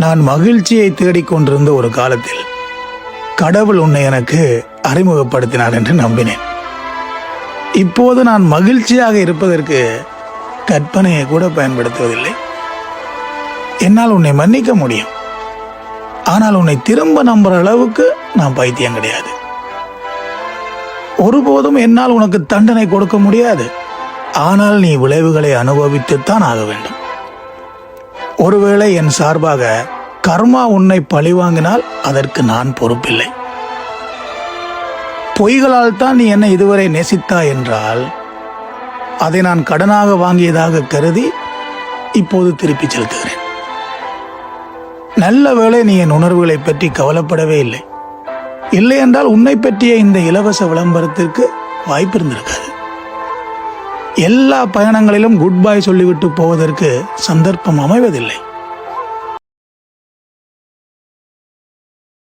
நான் மகிழ்ச்சியை தேடிக்கொண்டிருந்த ஒரு காலத்தில் கடவுள் உன்னை எனக்கு அறிமுகப்படுத்தினார் என்று நம்பினேன். இப்போது நான் மகிழ்ச்சியாக இருப்பதற்கு கற்பனையை கூட பயன்படுத்துவதில்லை. என்னால் உன்னை மன்னிக்க முடியும், ஆனால் உன்னை திரும்ப நம்புற அளவுக்கு நான் பைத்தியம் கிடையாது. ஒருபோதும் என்னால் உனக்கு தண்டனை கொடுக்க முடியாது, ஆனால் நீ விளைவுகளை அனுபவித்துத்தான் ஆக வேண்டும். ஒருவேளை என் சார்பாக கர்மா உன்னை பழிவாங்கினால் அதற்கு நான் பொறுப்பில்லை. பொய்களால் தான் நீ என்னை இதுவரை நேசித்தாய் என்றால் அதை நான் கடனாக வாங்கியதாக கருதி இப்போது திருப்பி செலுத்துகிறேன். நல்ல வேளை நீ என் உணர்வுகளை பற்றி கவலைப்படவே இல்லை. இல்லை என்றால் உன்னை பற்றிய இந்த இலவச விளம்பரத்திற்கு வாய்ப்பு இருந்திருக்காது. எல்லா பயணங்களிலும் குட் பை சொல்லிவிட்டு போவதற்கு சந்தர்ப்பம் அமைவதில்லை.